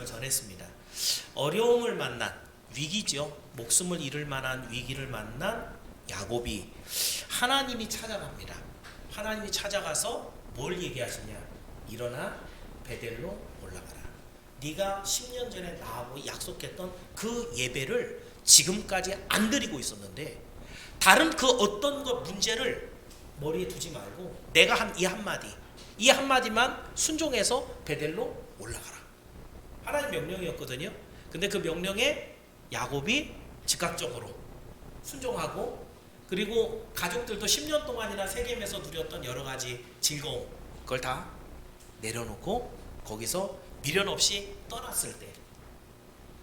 말씀을 전했습니다. 어려움을 만난 위기죠. 목숨을 잃을 만한 위기를 만난 야곱이 하나님이 찾아갑니다. 하나님이 찾아가서 뭘 얘기하시냐? 일어나 베델로 올라가라. 네가 10년 전에 나하고 약속했던 그 예배를 지금까지 안 드리고 있었는데 다른 그 어떤 것 문제를 머리에 두지 말고 내가 한 이 한마디만 순종해서 베델로 올라가라. 하나님 명령이었거든요. 근데 그 명령에 야곱이 즉각적으로 순종하고, 그리고 가족들도 10년 동안이나 세겜에서 누렸던 여러 가지 즐거움, 그걸 다 내려놓고 거기서 미련 없이 떠났을 때,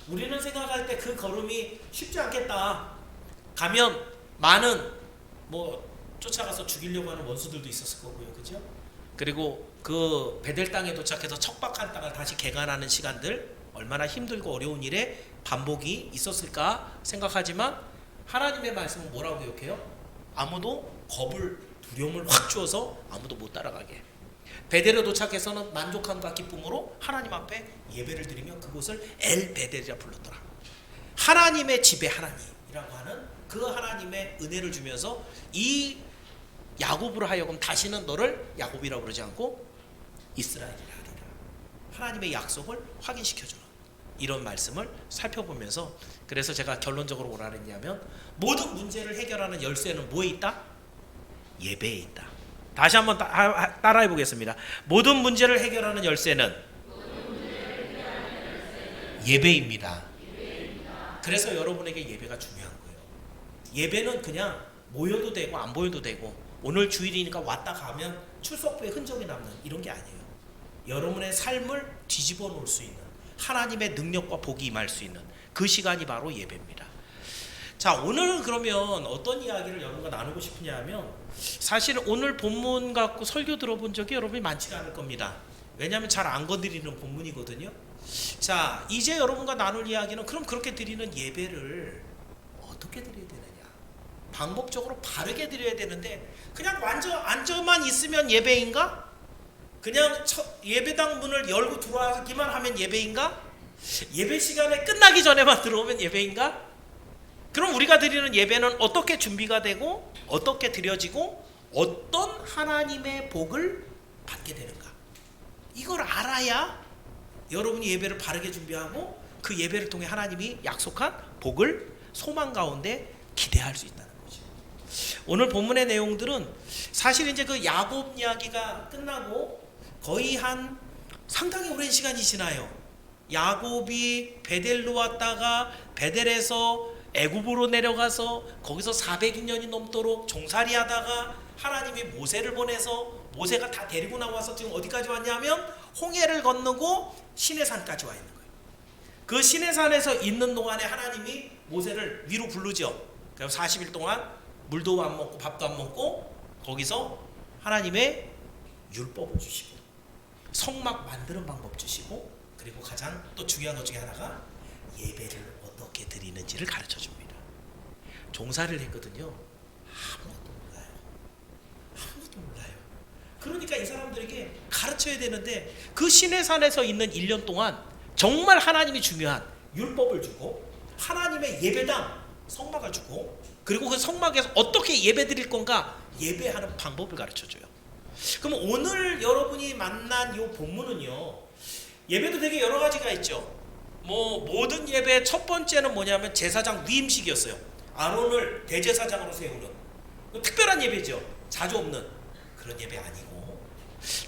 우리는 생각할 때 그 걸음이 쉽지 않겠다. 가면 많은 쫓아가서 죽이려고 하는 원수들도 있었을 거고요, 그죠? 그리고 그 베델 땅에 도착해서 척박한 땅을 다시 개간하는 시간들, 얼마나 힘들고 어려운 일에 반복이 있었을까 생각하지만 하나님의 말씀은 뭐라고 기억해요? 아무도 두려움을 확 주어서 아무도 못 따라가게. 베델에 도착해서는 만족함과 기쁨으로 하나님 앞에 예배를 드리며 그곳을 엘 베델이라 불렀더라. 하나님의 집의 하나님이라고 하는 그 하나님의 은혜를 주면서 이 야곱으로 하여금 다시는 너를 야곱이라고 부르지 않고 이스라엘이라 하리라. 하나님의 약속을 확인시켜주는 이런 말씀을 살펴보면서, 그래서 제가 결론적으로 뭐라 했냐면 모든 문제를 해결하는 열쇠는 뭐에 있다? 예배에 있다. 다시 한번 따라해 보겠습니다. 모든 문제를 해결하는 열쇠는 예배입니다. 그래서 여러분에게 예배가 중요한 거예요. 예배는 그냥 모여도 되고 안 모여도 되고 오늘 주일이니까 왔다 가면 출석부에 흔적이 남는 이런 게 아니에요. 여러분의 삶을 뒤집어 놓을 수 있는 하나님의 능력과 복이 임할 수 있는 그 시간이 바로 예배입니다. 자, 오늘은 그러면 어떤 이야기를 여러분과 나누고 싶으냐 하면, 사실 오늘 본문 갖고 설교 들어본 적이 여러분이 많지가 않을 겁니다. 왜냐하면 잘 안 건드리는 본문이거든요. 자, 이제 여러분과 나눌 이야기는 그럼 그렇게 드리는 예배를 어떻게 드려야 되느냐, 방법적으로 바르게 드려야 되는데 그냥 완전 앉아만 있으면 예배인가? 그냥 예배당 문을 열고 들어가기만 하면 예배인가? 예배 시간에 끝나기 전에만 들어오면 예배인가? 그럼 우리가 드리는 예배는 어떻게 준비가 되고 어떻게 드려지고 어떤 하나님의 복을 받게 되는가? 이걸 알아야 여러분이 예배를 바르게 준비하고 그 예배를 통해 하나님이 약속한 복을 소망 가운데 기대할 수 있다는 거죠. 오늘 본문의 내용들은 사실 이제 그 야곱 이야기가 끝나고 거의 한 상당히 오랜 시간이 지나요. 야곱이 베델로 왔다가 베델에서 애굽으로 내려가서 거기서 400년이 넘도록 종살이하다가 하나님이 모세를 보내서 모세가 다 데리고 나와서 지금 어디까지 왔냐면 홍해를 건너고 시내산까지 와 있는 거예요. 그 시내산에서 있는 동안에 하나님이 모세를 위로 부르죠. 그래서 40일 동안 물도 안 먹고 밥도 안 먹고 거기서 하나님의 율법을 주시고 성막 만드는 방법 주시고, 그리고 가장 또 중요한 것 중에 하나가 예배를 어떻게 드리는지를 가르쳐 줍니다. 종살이를 했거든요. 아무것도 몰라요. 그러니까 이 사람들에게 가르쳐야 되는데 그 시내산에서 있는 1년 동안 정말 하나님이 중요한 율법을 주고 하나님의 예배당 성막을 주고, 그리고 그 성막에서 어떻게 예배 드릴 건가 예배하는 방법을 가르쳐 줘요. 그럼 오늘 여러분이 만난 이 본문은요, 예배도 되게 여러 가지가 있죠. 모든 예배의 첫 번째는 뭐냐면 제사장 위임식이었어요. 아론을 대제사장으로 세우는 특별한 예배죠. 자주 없는 그런 예배 아니고,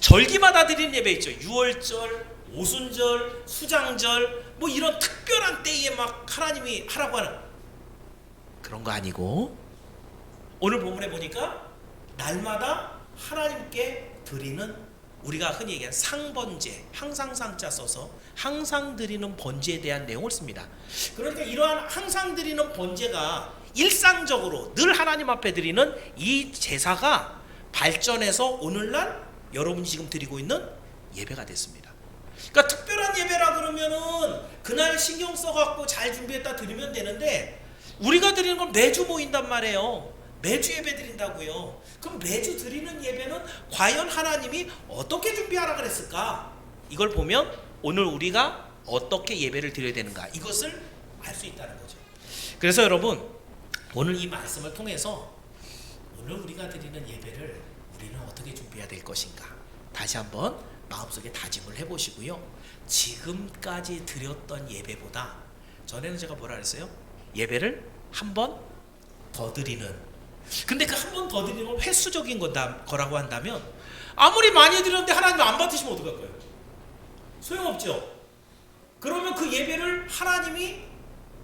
절기마다 드리는 예배 있죠. 유월절, 오순절, 수장절, 이런 특별한 때에 막 하나님이 하라고 하는 그런 거 아니고, 오늘 본문에 보니까 날마다 하나님께 드리는, 우리가 흔히 얘기하는 상번제, 항상 상자 써서 항상 드리는 번제에 대한 내용을 씁니다. 그러니까 이러한 항상 드리는 번제가 일상적으로 늘 하나님 앞에 드리는 이 제사가 발전해서 오늘날 여러분이 지금 드리고 있는 예배가 됐습니다. 그러니까 특별한 예배라 그러면은 그날 신경 써갖고 잘 준비했다 드리면 되는데, 우리가 드리는 건 매주 모인단 말이에요. 매주 예배 드린다고요. 그럼 매주 드리는 예배는 과연 하나님이 어떻게 준비하라 그랬을까? 이걸 보면 오늘 우리가 어떻게 예배를 드려야 되는가 이것을 알 수 있다는 거죠. 그래서 여러분 오늘 이 말씀을 통해서 오늘 우리가 드리는 예배를 우리는 어떻게 준비해야 될 것인가 다시 한번 마음속에 다짐을 해보시고요. 지금까지 드렸던 예배보다 전에는 제가 뭐라 그랬어요? 예배를 한 번 더 드리는. 근데 그 한 번 더 드리는 건 횟수적인 거라고 한다면 아무리 많이 드렸는데 하나님 안 받으시면 어떡할 거예요? 소용없죠. 그러면 그 예배를 하나님이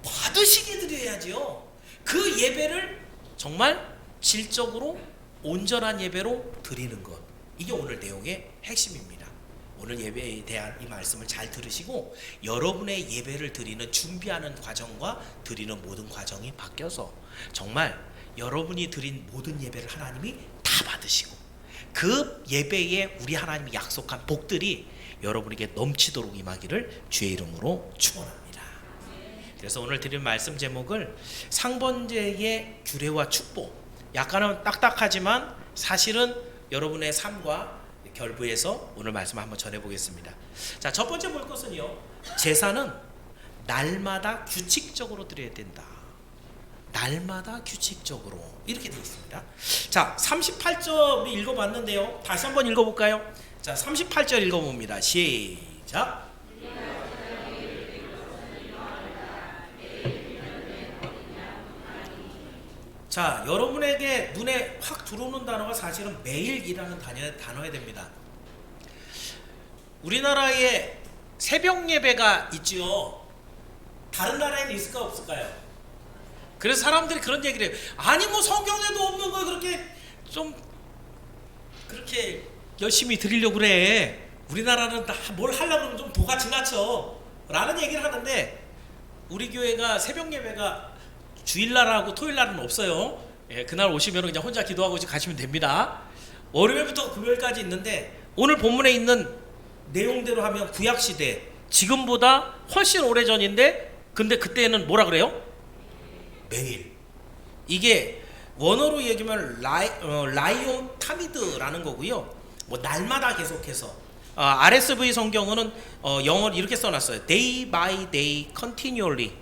받으시게 드려야지요. 그 예배를 정말 질적으로 온전한 예배로 드리는 것. 이게 오늘 내용의 핵심입니다. 오늘 예배에 대한 이 말씀을 잘 들으시고 여러분의 예배를 드리는 준비하는 과정과 드리는 모든 과정이 바뀌어서 정말 여러분이 드린 모든 예배를 하나님이 다 받으시고 그 예배에 우리 하나님이 약속한 복들이 여러분에게 넘치도록 임하기를 주의 이름으로 축원합니다. 그래서 오늘 드린 말씀 제목을 상번제의 규례와 축복. 약간은 딱딱하지만 사실은 여러분의 삶과 결부해서 오늘 말씀 한번 전해보겠습니다. 자, 첫 번째 볼 것은요, 제사는 날마다 규칙적으로 드려야 된다. 날마다 규칙적으로 이렇게 되어 있습니다. 자, 38절 읽어봤는데요. 다시 한번 읽어볼까요? 자, 38절 읽어봅니다. 시작. 자, 여러분에게 눈에 확 들어오는 단어가 사실은 매일이라는 단어야 됩니다. 우리나라에 새벽 예배가 있죠. 다른 나라에는 있을까 없을까요? 그래서 사람들이 그런 얘기를 해요. 아니 뭐 성경에도 없는 거 그렇게 열심히 드리려고 그래. 우리나라는 다 뭘 하려고 그러면 좀 도가 지나쳐 라는 얘기를 하는데 우리 교회가 새벽 예배가 주일날하고 토요일날은 없어요. 예, 그날 오시면 그냥 혼자 기도하고 가시면 됩니다. 월요일부터 금요일까지 있는데 오늘 본문에 있는 내용대로 하면 구약시대 지금보다 훨씬 오래전인데 근데 그때는 뭐라 그래요? 매일. 이게 원어로 얘기하면 라이온 타미드라는 거고요. 뭐 날마다 계속해서 RSV 성경은 영어로 이렇게 써놨어요. Day by day continually.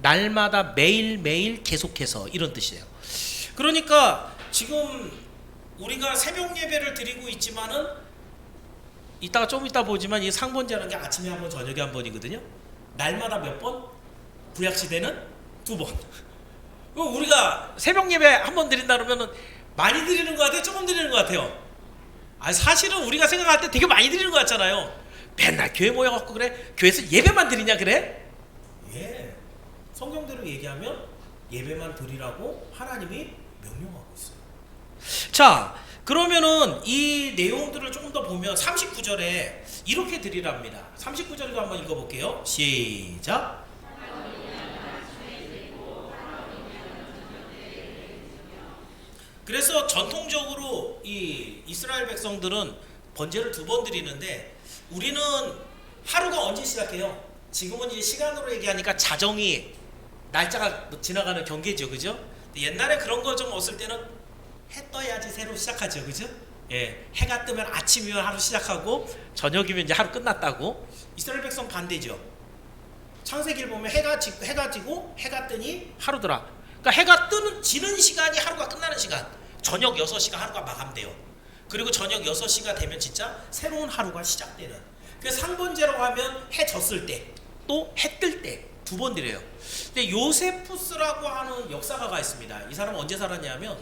날마다 매일매일 계속해서 이런 뜻이에요. 그러니까 지금 우리가 새벽 예배를 드리고 있지만은 이따가 좀 이따 보지만 이 상번제라는 게 아침에 한 번 저녁에 한 번이거든요. 날마다 몇 번? 구약시대는 2번. 우리가 새벽 예배 한 번 드린다 그러면은 많이 드리는 것 같아요? 조금 드리는 것 같아요? 사실은 우리가 생각할 때 되게 많이 드리는 것 같잖아요. 맨날 교회 모여갖고 그래? 교회에서 예배만 드리냐 그래? 예. 성경대로 얘기하면 예배만 드리라고 하나님이 명령하고 있어요. 자, 그러면은 이 내용들을 조금 더 보면 39절에 이렇게 드리랍니다. 39절도 한번 읽어볼게요. 시작. 그래서 전통적으로 이 이스라엘 백성들은 번제를 2번 드리는데 우리는 하루가 언제 시작해요? 지금은 이제 시간으로 얘기하니까 자정이 날짜가 지나가는 경계죠, 그죠? 옛날에 그런 거 좀 없을 때는 해 떠야지 새로 시작하죠, 그죠? 예, 해가 뜨면 아침이면 하루 시작하고 저녁이면 이제 하루 끝났다고. 이스라엘 백성 반대죠. 창세기를 보면 해가 지고 해가 뜨니 하루더라. 그러니까 해가 지는 시간이 하루가 끝나는 시간. 저녁 6시가 하루가 마감돼요. 그리고 저녁 6시가 되면 진짜 새로운 하루가 시작되는. 그래서 상번제라고 하면 해 졌을 때 또 해 뜰 때 2번 드려요. 근데 요세푸스라고 하는 역사가가 있습니다. 이 사람은 언제 살았냐면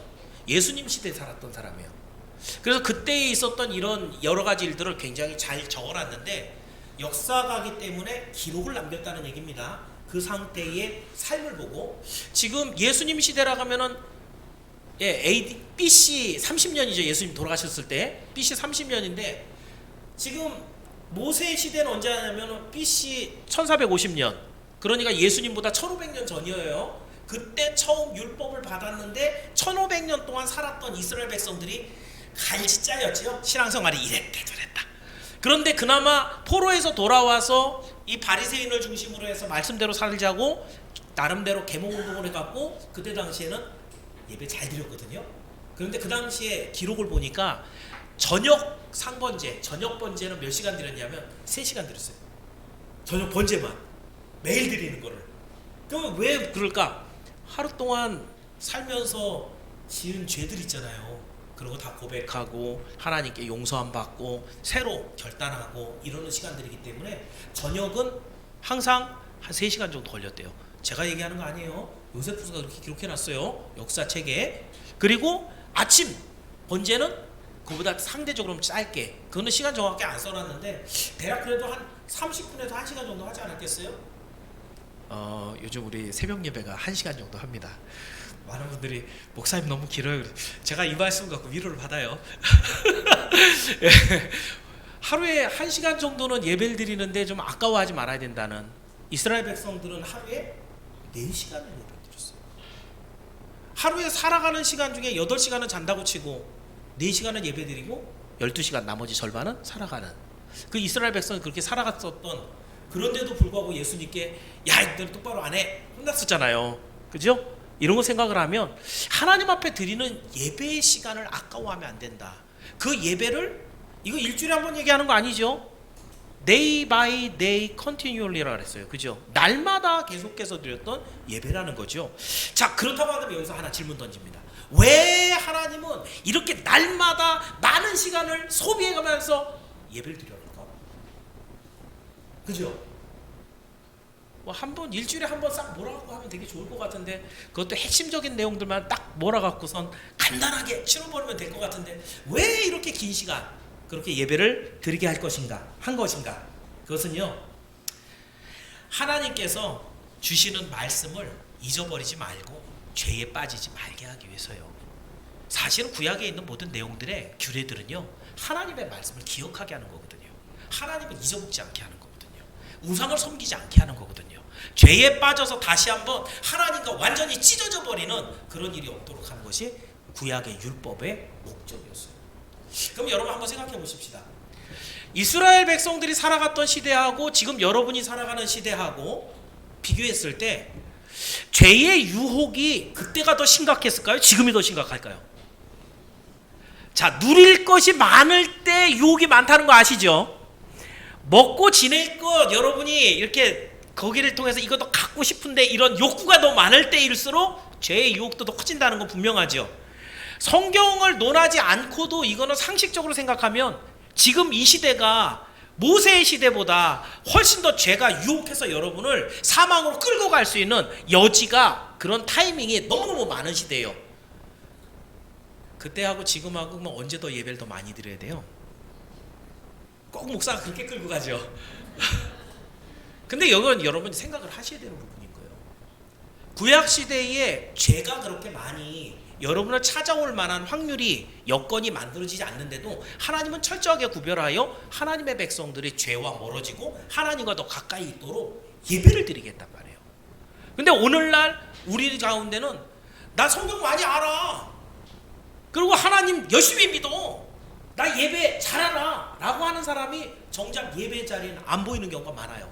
예수님 시대에 살았던 사람이에요. 그래서 그때에 있었던 이런 여러 가지 일들을 굉장히 잘 적어놨는데 역사가기 때문에 기록을 남겼다는 얘기입니다. 그 상태의 삶을 보고 지금 예수님 시대라고 하면은 AD BC 30년이죠. 예수님 돌아가셨을 때 BC 30년인데 지금 모세 시대는 언제 하냐면 BC 1450년. 그러니까 예수님보다 1500년 전이에요. 그때 처음 율법을 받았는데 1500년 동안 살았던 이스라엘 백성들이 갈지짜였죠. 신앙생활이 이랬다 저랬다. 그런데 그나마 포로에서 돌아와서 이 바리새인을 중심으로 해서 말씀대로 살자고 나름대로 계몽운동을 해갖고 그때 당시에는 예배 잘 드렸거든요. 그런데 그 당시에 기록을 보니까 저녁 상번제, 저녁 번제는 몇 시간 드렸냐면 3시간 드렸어요. 저녁 번제만 매일 드리는 거를. 그럼 왜 그럴까? 하루 동안 살면서 지은 죄들 있잖아요. 그리고 다 고백하고 하나님께 용서함 받고 새로 결단하고 이러는 시간들이기 때문에 저녁은 항상 한 3시간 정도 걸렸대요. 제가 얘기하는 거 아니에요. 요세푸스가 그렇게 기록해놨어요, 역사책에. 그리고 아침 번제는 그보다 상대적으로 짧게, 그거는 시간 정확히 안 써놨는데 대략 그래도 한 30분에서 1시간 정도 하지 않았겠어요? 요즘 우리 새벽 예배가 1시간 정도 합니다. 많은 분들이 목사님 너무 길어요. 제가 이 말씀 갖고 위로를 받아요. 하루에 1시간 정도는 예배를 드리는데 좀 아까워하지 말아야 된다는. 이스라엘 백성들은 하루에 4시간을 예배를 드렸어요. 하루에 살아가는 시간 중에 8시간은 잔다고 치고 4시간은 예배 드리고 12시간 나머지 절반은 살아가는, 그 이스라엘 백성이 그렇게 살아갔었던, 그런데도 불구하고 예수님께 야, 너는 똑바로 안 해, 혼났었잖아요. 그죠? 이런 거 생각을 하면 하나님 앞에 드리는 예배의 시간을 아까워하면 안 된다. 그 예배를, 이거 일주일에 한 번 얘기하는 거 아니죠? Day by day continually라고 했어요. 그죠? 날마다 계속해서 드렸던 예배라는 거죠. 자, 그렇다고 하면 여기서 하나 질문 던집니다. 왜 하나님은 이렇게 날마다 많은 시간을 소비해가면서 예배를 드려요? 그죠? 뭐 한 번, 일주일에 한 번 싹 몰아갖고 하면 되게 좋을 것 같은데, 그것도 핵심적인 내용들만 딱 몰아갖고선 간단하게 치러버리면 될 것 같은데, 왜 이렇게 긴 시간 그렇게 예배를 드리게 한 것인가? 그것은요, 하나님께서 주시는 말씀을 잊어버리지 말고 죄에 빠지지 말게 하기 위해서요. 사실은 구약에 있는 모든 내용들의 규례들은요, 하나님의 말씀을 기억하게 하는 거거든요. 하나님을 잊어먹지 않게 하는 거거든요. 우상을 섬기지 않게 하는 거거든요. 죄에 빠져서 다시 한번 하나님과 완전히 찢어져 버리는 그런 일이 없도록 하는 것이 구약의 율법의 목적이었어요. 그럼 여러분 한번 생각해 보십시다. 이스라엘 백성들이 살아갔던 시대하고 지금 여러분이 살아가는 시대하고 비교했을 때 죄의 유혹이 그때가 더 심각했을까요? 지금이 더 심각할까요? 자, 누릴 것이 많을 때 유혹이 많다는 거 아시죠? 먹고 지낼 것, 여러분이 이렇게 거기를 통해서 이것도 갖고 싶은데 이런 욕구가 더 많을 때일수록 죄의 유혹도 더 커진다는 건 분명하죠. 성경을 논하지 않고도 이거는 상식적으로 생각하면 지금 이 시대가 모세의 시대보다 훨씬 더 죄가 유혹해서 여러분을 사망으로 끌고 갈 수 있는 여지가, 그런 타이밍이 너무너무 많은 시대예요. 그때하고 지금하고 뭐 언제 더 예배를 더 많이 드려야 돼요? 꼭 목사가 그렇게 끌고 가죠. 근데 이건 여러분이 생각을 하셔야 되는 부분인 거예요. 구약 시대에 죄가 그렇게 많이 여러분을 찾아올 만한 확률이, 여건이 만들어지지 않는데도 하나님은 철저하게 구별하여 하나님의 백성들이 죄와 멀어지고 하나님과 더 가까이 있도록 예배를 드리겠단 말이에요. 근데 오늘날 우리 가운데는 나 성경 많이 알아, 그리고 하나님 열심히 믿어, 나 예배 잘 알아 라고 하는 사람이 정작 예배 자리에는 안 보이는 경우가 많아요.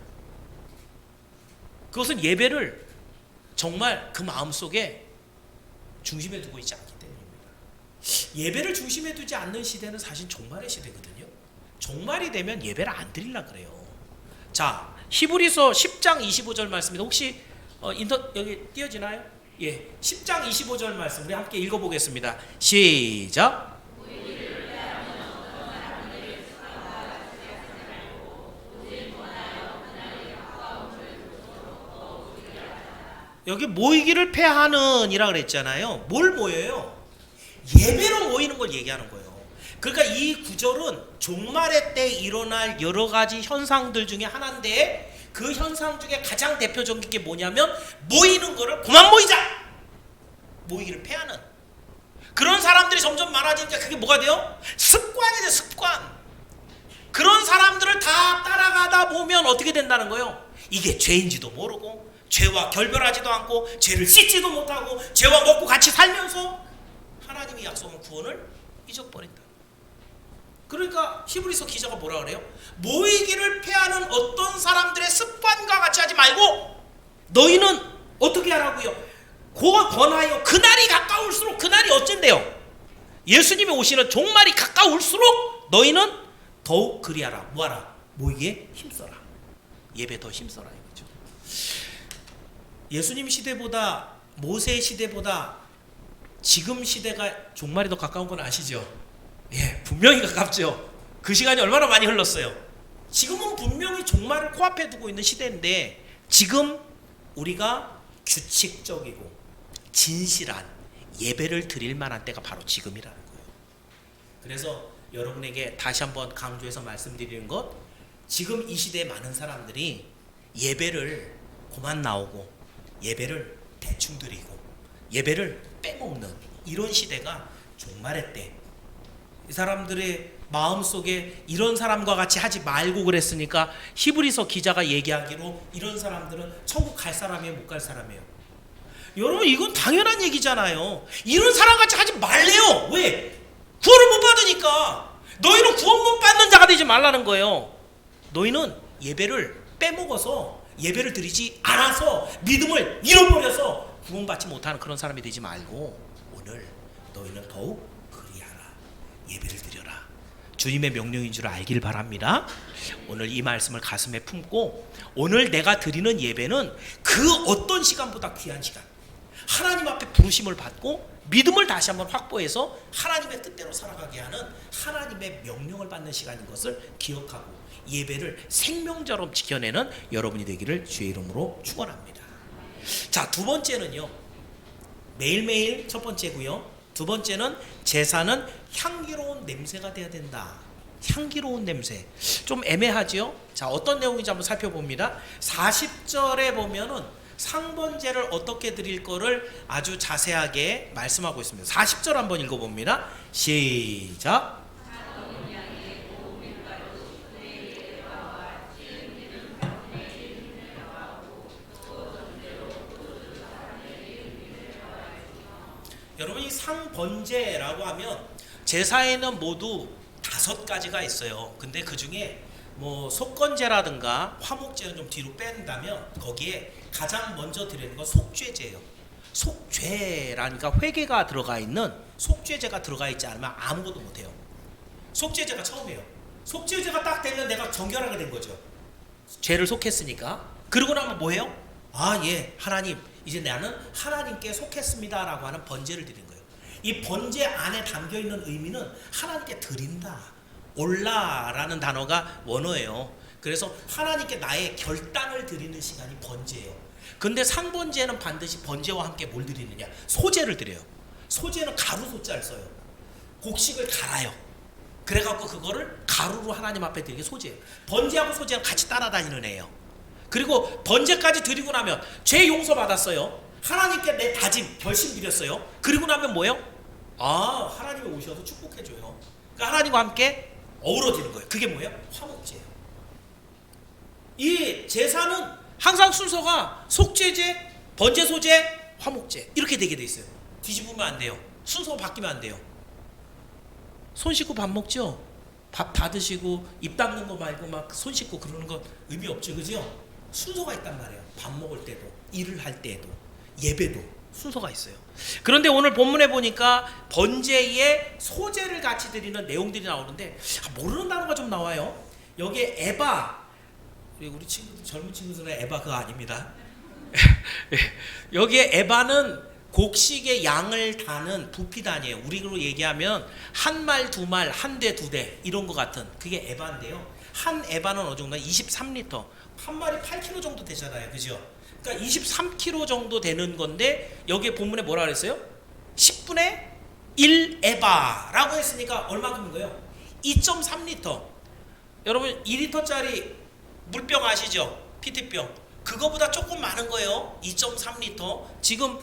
그것은 예배를 정말 그 마음속에 중심에 두고 있지 않기 때문입니다. 예배를 중심에 두지 않는 시대는 사실 종말의 시대거든요. 종말이 되면 예배를 안 드리려고 그래요. 자, 히브리서 10장 25절 말씀입니다. 혹시 여기 띄어지나요? 예, 10장 25절 말씀 우리 함께 읽어보겠습니다. 시작. 여기 모이기를 패하는 이라 그랬잖아요. 뭘 모여요? 예배로 모이는 걸 얘기하는 거예요. 그러니까 이 구절은 종말의 때 일어날 여러 가지 현상들 중에 하나인데, 그 현상 중에 가장 대표적인 게 뭐냐면 모이는 거를 그만 모이자! 모이기를 패하는 그런 사람들이 점점 많아지니까 그게 뭐가 돼요? 습관이 돼, 습관. 그런 사람들을 다 따라가다 보면 어떻게 된다는 거예요? 이게 죄인지도 모르고 죄와 결별하지도 않고 죄를 씻지도 못하고 죄와 먹고 같이 살면서 하나님이 약속한 구원을 잊어버린다. 그러니까 히브리서 기자가 뭐라 그래요? 모이기를 패하는 어떤 사람들의 습관과 같이 하지 말고 너희는 어떻게 하라고요? 권하여 그날이 가까울수록, 그날이 어쩐대요? 예수님이 오시는 종말이 가까울수록 너희는 더욱 그리하라. 뭐하라? 모이기에 힘써라. 예배 더 힘써라 이거죠. 예수님 시대보다 모세 시대보다 지금 시대가 종말이 더 가까운 건 아시죠? 예, 분명히 가깝죠. 그 시간이 얼마나 많이 흘렀어요. 지금은 분명히 종말을 코앞에 두고 있는 시대인데 지금 우리가 규칙적이고 진실한 예배를 드릴 만한 때가 바로 지금이라는 거예요. 그래서 여러분에게 다시 한번 강조해서 말씀드리는 것, 지금 이 시대에 많은 사람들이 예배를 그만 나오고 예배를 대충 드리고 예배를 빼먹는 이런 시대가 종말의 때, 이 사람들의 마음속에 이런 사람과 같이 하지 말고 그랬으니까 히브리서 기자가 얘기하기로 이런 사람들은 천국 갈 사람이에요, 못 갈 사람이에요? 여러분 이건 당연한 얘기잖아요. 이런 사람같이 하지 말래요. 왜? 구원을 못 받으니까. 너희는 구원 못 받는 자가 되지 말라는 거예요. 너희는 예배를 빼먹어서 예배를 드리지 않아서 믿음을 잃어버려서 구원받지 못하는 그런 사람이 되지 말고 오늘 너희는 더욱 그리하라. 예배를 드려라. 주님의 명령인 줄 알기를 바랍니다. 오늘 이 말씀을 가슴에 품고 오늘 내가 드리는 예배는 그 어떤 시간보다 귀한 시간, 하나님 앞에 부르심을 받고 믿음을 다시 한번 확보해서 하나님의 뜻대로 살아가게 하는 하나님의 명령을 받는 시간인 것을 기억하고 예배를 생명처럼 지켜내는 여러분이 되기를 주의 이름으로 축원합니다. 자, 두 번째는요, 매일매일 첫 번째고요. 두 번째는 제사는 향기로운 냄새가 돼야 된다. 향기로운 냄새. 좀 애매하죠? 자, 어떤 내용인지 한번 살펴봅니다. 40절에 보면은 상번제를 어떻게 드릴 거를 아주 자세하게 말씀하고 있습니다. 40절 한번 읽어봅니다. 시작. 여러분 이 상번제라고 하면 제사에는 모두 5가지가 있어요. 근데 그 중에 뭐 속건제라든가 화목제는 좀 뒤로 뺀다면 거기에 가장 먼저 드리는 건 속죄제예요. 속죄라니까 회개가 들어가 있는 속죄제가 들어가 있지 않으면 아무것도 못해요. 속죄제가 처음이에요. 속죄제가 딱 되면 내가 정결하게 된 거죠. 죄를 속했으니까. 그러고 나면 뭐예요? 아, 예, 하나님 이제 나는 하나님께 속했습니다 라고 하는 번제를 드리는 거예요. 이 번제 안에 담겨있는 의미는 하나님께 드린다, 올라라는 단어가 원어예요. 그래서 하나님께 나의 결단을 드리는 시간이 번제예요. 근데 상번제는 반드시 번제와 함께 뭘 드리느냐? 소제를 드려요. 소제는 가루 소자를 써요. 곡식을 갈아요. 그래갖고 그거를 가루로 하나님 앞에 드리는 게 소제예요. 번제하고 소제는 같이 따라다니는 애예요. 그리고 번제까지 드리고 나면 죄 용서 받았어요. 하나님께 내 다짐, 결심 드렸어요. 그리고 나면 뭐예요? 아, 하나님이 오셔서 축복해줘요. 그러니까 하나님과 함께 어우러지는 거예요. 그게 뭐예요? 화목제예요. 이 제사는 항상 순서가 속죄제, 번제, 소제, 화목제 이렇게 되게 돼 있어요. 뒤집으면 안 돼요. 순서 바뀌면 안 돼요. 손 씻고 밥 먹죠? 밥 다 드시고 입 닦는 거 말고 막 손 씻고 그러는 건 의미 없죠, 그죠? 순서가 있단 말이에요. 밥 먹을 때도, 일을 할 때도, 예배도 순서가 있어요. 그런데 오늘 본문에 보니까 번제에 소제를 같이 드리는 내용들이 나오는데 모르는 단어가 좀 나와요. 여기에 에바, 우리 친구들, 젊은 친구들은 에바 그거 아닙니다. 여기에 에바는 곡식의 양을 다는 부피단이에요. 우리로 얘기하면 한 말, 두 말, 한 대, 두 대 이런 것 같은 그게 에바인데요. 한 에바는 어느 정도? 23리터. 한 마리 8kg 정도 되잖아요, 그죠? 그러니까 23kg 정도 되는 건데 여기에 본문에 뭐라 그랬어요? 10분의 1 에바라고 했으니까 얼마큼인 거예요? 2.3리터. 여러분 2리터짜리 물병 아시죠? PT병. 그거보다 조금 많은 거예요. 2.3리터. 지금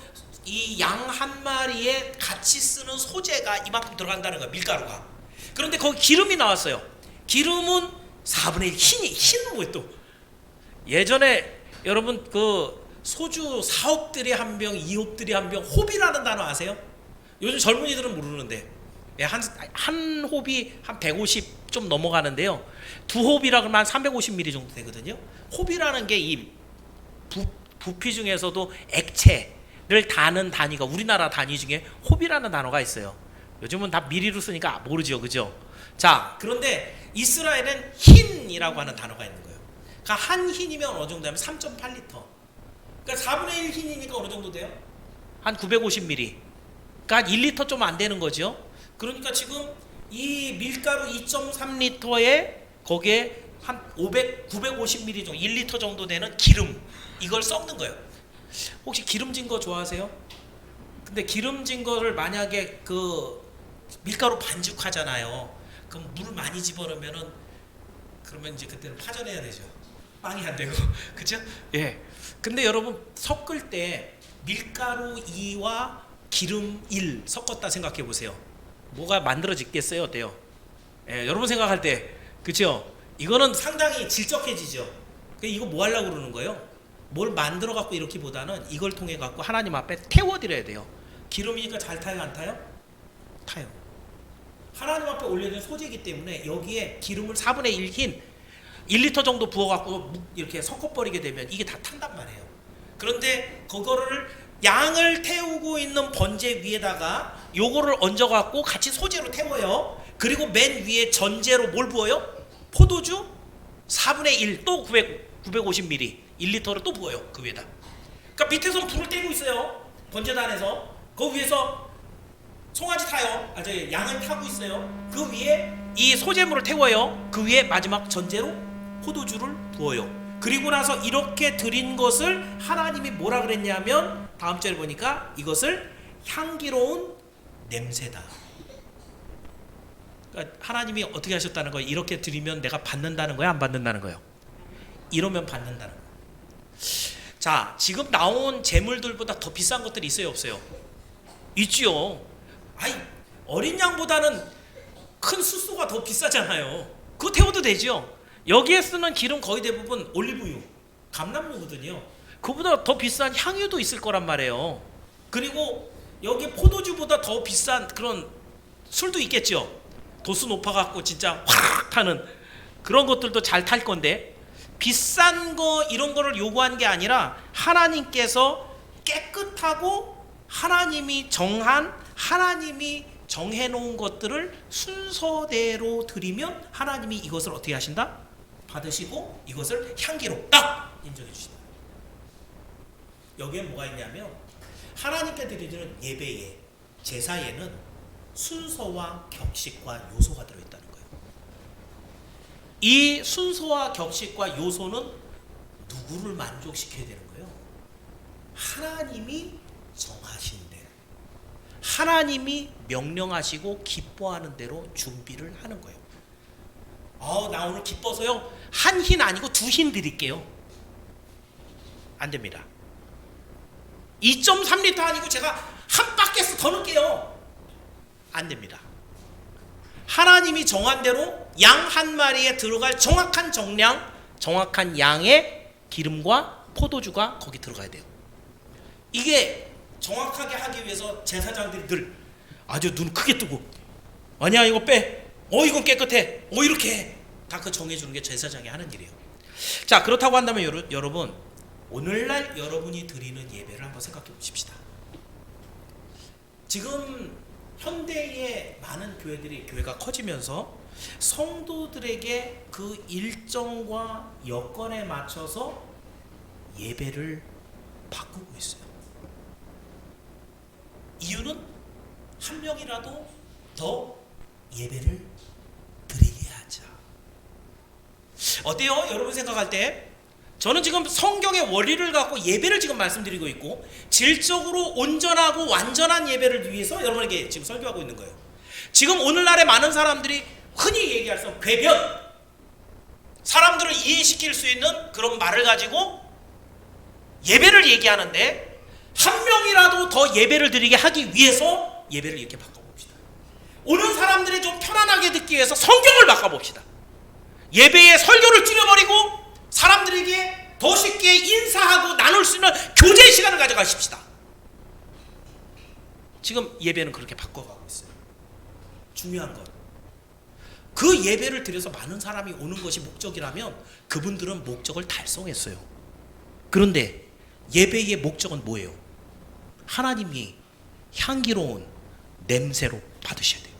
이 양 한 마리에 같이 쓰는 소재가 이만큼 들어간다는 거예요. 밀가루가. 그런데 거기 기름이 나왔어요. 기름은 4분의 1 흰은 뭐예요 또? 예전에 여러분 그 소주 4홉들이 한 병, 2홉들이 한 병, 홉이라는 단어 아세요? 요즘 젊은이들은 모르는데 한 홉이 한 150 좀 넘어가는데요. 두 홉이라 그러면 한 350ml 정도 되거든요. 홉이라는 게 이 부피 중에서도 액체를 다는 단위가 우리나라 단위 중에 홉이라는 단어가 있어요. 요즘은 다 미리로 쓰니까 모르죠, 그죠? 자, 그런데 이스라엘은 흰이라고 하는 단어가 있는 거예요. 그러니까 한 흰이면 어느 정도 되면 3.8리터. 그러니까 4분의 1 흰이니까 어느 정도 돼요? 한 950ml. 그러니까 1리터 좀 안 되는 거죠. 그러니까 지금 이 밀가루 2.3리터에 거기에 한 950ml 정도, 1리터 정도 되는 기름, 이걸 섞는 거예요. 혹시 기름진 거 좋아하세요? 근데 기름진 거를 만약에 그 밀가루 반죽하잖아요. 그럼 물 많이 집어넣으면은 그러면 이제 그때는 파전해야 되죠. 빵이 안 되고 그죠? 예. 근데 여러분 섞을 때 밀가루 2와 기름 1 섞었다 생각해 보세요. 뭐가 만들어지겠어요? 어때요? 예, 여러분 생각할 때 그죠? 이거는 상당히 질적해지죠. 이거 뭐 하려고 그러는 거예요? 뭘 만들어 갖고 이렇게보다는 이걸 통해 갖고 하나님 앞에 태워드려야 돼요. 기름이니까 잘 타요, 안 타요? 타요. 하나님 앞에 올려진 소재이기 때문에 여기에 기름을 4분의 1 흰 1리터 정도 부어갖고 이렇게 섞어버리게 되면 이게 다 탄단 말이에요. 그런데 그거를 양을 태우고 있는 번제 위에다가 요거를 얹어갖고 같이 소재로 태워요. 그리고 맨 위에 전제로 뭘 부어요? 포도주 4분의 1 또 950ml 1리터를 또 부어요. 그 위에다. 그러니까 밑에서 불을 떼고 있어요. 번제단에서. 그 위에서 송아지 타요. 양을 타고 있어요. 그 위에 이 소재물을 태워요. 그 위에 마지막 전제로 포도주를 부어요. 그리고 나서 이렇게 드린 것을 하나님이 뭐라 그랬냐면 다음 절에 보니까 이것을 향기로운 냄새다. 그러니까 하나님이 어떻게 하셨다는 거예요? 이렇게 드리면 내가 받는다는 거야? 안 받는다는 거예요? 이러면 받는다는 거예요. 자, 지금 나온 재물들보다 더 비싼 것들이 있어요, 없어요? 있지요. 아이, 어린 양보다는 큰 숫소가 더 비싸잖아요. 그거 태워도 되죠. 여기에 쓰는 기름 거의 대부분 올리브유, 감람유거든요. 그보다 더 비싼 향유도 있을 거란 말이에요. 그리고 여기 포도주보다 더 비싼 그런 술도 있겠죠. 도수 높아갖고 진짜 확 타는 그런 것들도 잘 탈 건데, 비싼 거 이런 거를 요구한 게 아니라 하나님께서 깨끗하고 하나님이 정해놓은 것들을 순서대로 드리면 하나님이 이것을 어떻게 하신다? 받으시고 이것을 향기롭다 인정해 주신다. 여기에 뭐가 있냐면 하나님께 드리는 예배에, 제사에는 순서와 격식과 요소가 들어있다는 거예요. 이 순서와 격식과 요소는 누구를 만족시켜야 되는 거예요? 하나님이 정하신 대로, 하나님이 명령하시고 기뻐하는 대로 준비를 하는 거예요. 나 오늘 기뻐서요 한 흰 아니고 2흰 드릴게요. 안 됩니다. 2.3리터 아니고 제가 한 바켓스 더 넣을게요. 안 됩니다. 하나님이 정한 대로 양 한 마리에 들어갈 정확한 정량, 정확한 양의 기름과 포도주가 거기 들어가야 돼요. 이게 정확하게 하기 위해서 제사장들이 늘 아주 눈 크게 뜨고, 아니야 이거 빼, 이건 깨끗해, 이렇게 해. 다 그 정해주는 게 제사장이 하는 일이에요. 자, 그렇다고 한다면 여러분, 오늘날 여러분이 드리는 예배를 한번 생각해 보십시다. 지금 현대의 많은 교회가 커지면서 성도들에게 그 일정과 여건에 맞춰서 예배를 바꾸고 있어요. 이유는 한 명이라도 더 예배를 드리게 하자. 어때요? 여러분 생각할 때 저는 지금 성경의 원리를 갖고 예배를 지금 말씀드리고 있고, 질적으로 온전하고 완전한 예배를 위해서 여러분에게 지금 설교하고 있는 거예요. 지금 오늘날의 많은 사람들이 흔히 얘기해서 궤변, 사람들을 이해시킬 수 있는 그런 말을 가지고 예배를 얘기하는데, 한 명이라도 더 예배를 드리게 하기 위해서 예배를 이렇게 바꿔봅시다. 오는 사람들이 좀 편안하게 듣기 위해서 성경을 바꿔봅시다. 예배의 설교를 줄여버리고 사람들에게 더 쉽게 인사하고 나눌 수 있는 교제의 시간을 가져가십시다. 지금 예배는 그렇게 바꿔가고 있어요. 중요한 건 그 예배를 드려서 많은 사람이 오는 것이 목적이라면 그분들은 목적을 달성했어요. 그런데 예배의 목적은 뭐예요? 하나님이 향기로운 냄새로 받으셔야 돼요.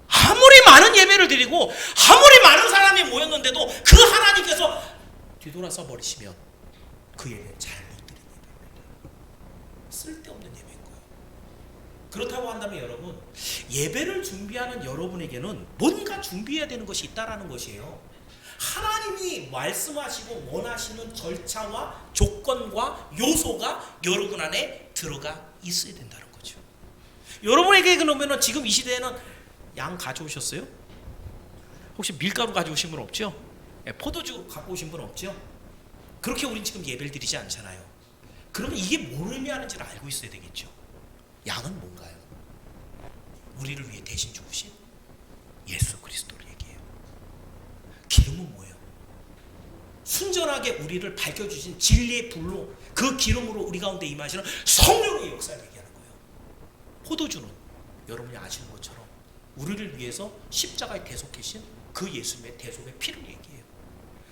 아무리 많은 예배를 드리고 아무리 많은 사람이 모였는데도 그 하나님께서 뒤돌아서 버리시면 그 예배는 잘못 드린 예배입니다. 쓸데없는 예배인 거예요. 그렇다고 한다면 여러분, 예배를 준비하는 여러분에게는 뭔가 준비해야 되는 것이 있다라는 것이에요. 하나님이 말씀하시고 원하시는 절차와 조건과 요소가 여러분 안에 들어가 있어야 된다는 거죠. 여러분에게 그러면은 지금 이 시대에는 양 가져오셨어요? 혹시 밀가루 가져오신 분 없죠? 포도주 갖고 오신 분 없죠? 그렇게 우린 지금 예배를 드리지 않잖아요. 그러면 이게 뭘 의미하는지를 알고 있어야 되겠죠. 양은 뭔가요? 우리를 위해 대신 죽으신 예수 그리스도를 얘기해요. 기름은 뭐예요? 순전하게 우리를 밝혀주신 진리의 불로 그 기름으로 우리 가운데 임하시는 성령의 역사를 얘기하는 거예요. 포도주는 여러분이 아시는 것처럼 우리를 위해서 십자가에 대속하신 그 예수님의 대속의 피를 얘기해요.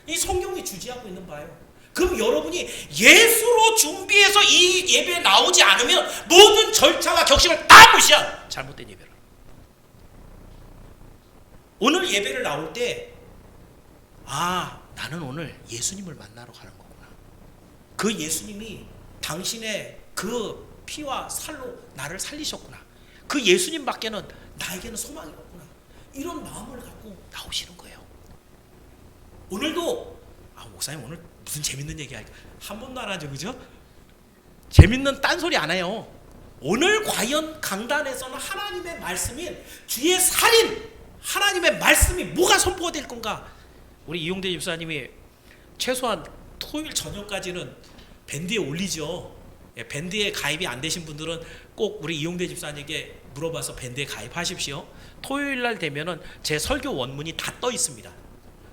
이 성경이 주지하고 있는 바예요. 그럼 여러분이 예수로 준비해서 이 예배에 나오지 않으면 모든 절차와 격식을 다 무시한 잘못된 예배라. 오늘 예배를 나올 때 나는 오늘 예수님을 만나러 가는 거구나. 그 예수님이 당신의 그 피와 살로 나를 살리셨구나. 그 예수님밖에는 나에게는 소망이 없구나. 이런 마음을 갖고 나오시는 거예요. 오늘도 목사님 오늘 무슨 재밌는 얘기 할까? 한 번도 안 하죠, 그죠? 재밌는 딴소리 안 해요. 오늘 과연 강단에서는 하나님의 말씀인 주의 살인 하나님의 말씀이 뭐가 선포가 될 건가? 우리 이용대 집사님이 최소한 토요일 저녁까지는 밴드에 올리죠. 밴드에 가입이 안 되신 분들은 꼭 우리 이용대 집사님에게 물어봐서 밴드에 가입하십시오. 토요일 날 되면은 제 설교 원문이 다 떠 있습니다.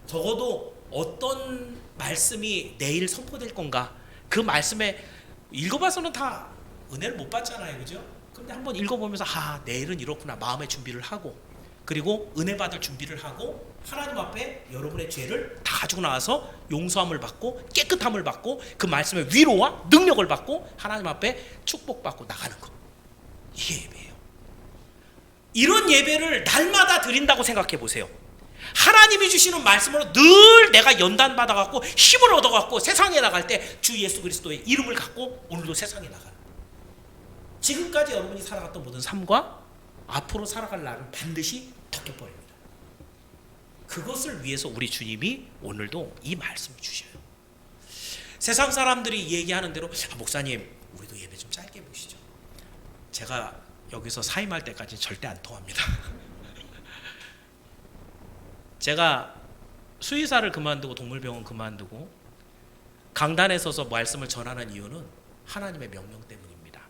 적어도 어떤 말씀이 내일 선포될 건가? 그 말씀에 읽어봐서는 다 은혜를 못 받잖아요, 그죠? 근데 한번 읽어보면서 내일은 이렇구나 마음의 준비를 하고, 그리고 은혜 받을 준비를 하고 하나님 앞에 여러분의 죄를 다 가지고 나와서 용서함을 받고 깨끗함을 받고 그 말씀의 위로와 능력을 받고 하나님 앞에 축복받고 나가는 것, 이게 예배예요. 이런 예배를 날마다 드린다고 생각해 보세요. 하나님이 주시는 말씀으로 늘 내가 연단받아갖고 힘을 얻어갖고 세상에 나갈 때 주 예수 그리스도의 이름을 갖고 오늘도 세상에 나가는 거예요. 지금까지 여러분이 살아갔던 모든 삶과 앞으로 살아갈 날은 반드시 덮여버립니다. 그것을 위해서 우리 주님이 오늘도 이 말씀을 주셔요. 세상 사람들이 얘기하는 대로 목사님 우리도 예배 좀 짧게 보시죠. 제가 여기서 사임할 때까지 절대 안 통합니다. 제가 수의사를 그만두고 동물병원 그만두고 강단에 서서 말씀을 전하는 이유는 하나님의 명령 때문입니다.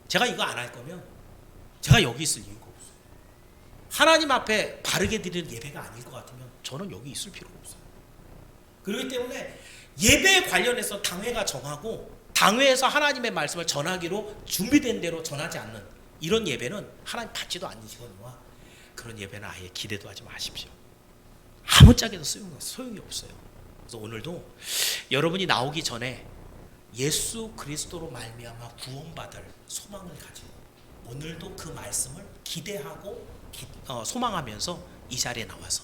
제가 이거 안 할 거면 제가 여기 있을 이유가 없어요. 하나님 앞에 바르게 드리는 예배가 아닐 것 같으면 저는 여기 있을 필요가 없어요. 그렇기 때문에 예배에 관련해서 당회가 정하고 당회에서 하나님의 말씀을 전하기로 준비된 대로 전하지 않는 이런 예배는 하나님 받지도 않으시거니와 그런 예배는 아예 기대도 하지 마십시오. 아무짝에도 소용이 없어요. 그래서 오늘도 여러분이 나오기 전에 예수 그리스도로 말미암아 구원받을 소망을 가지고 오늘도 그 말씀을 기대하고 소망하면서 이 자리에 나와서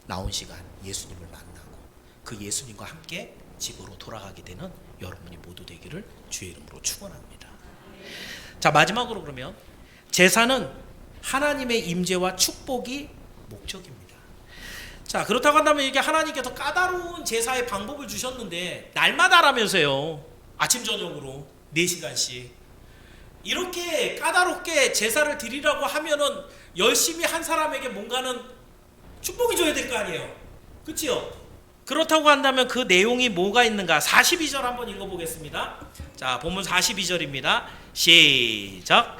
나온 시간 예수님을 만나고 그 예수님과 함께 집으로 돌아가게 되는 여러분이 모두 되기를 주의 이름으로 축원합니다. 자, 마지막으로 그러면 제사는 하나님의 임재와 축복이 목적입니다. 자, 그렇다고 한다면 이게 하나님께서 까다로운 제사의 방법을 주셨는데 날마다라면서요. 아침 저녁으로 4시간씩 이렇게 까다롭게 제사를 드리라고 하면은 열심히 한 사람에게 뭔가는 축복이 줘야 될 거 아니에요. 그렇지요? 그렇다고 한다면 그 내용이 뭐가 있는가? 42절 한번 읽어보겠습니다. 자, 본문 42절입니다. 시작.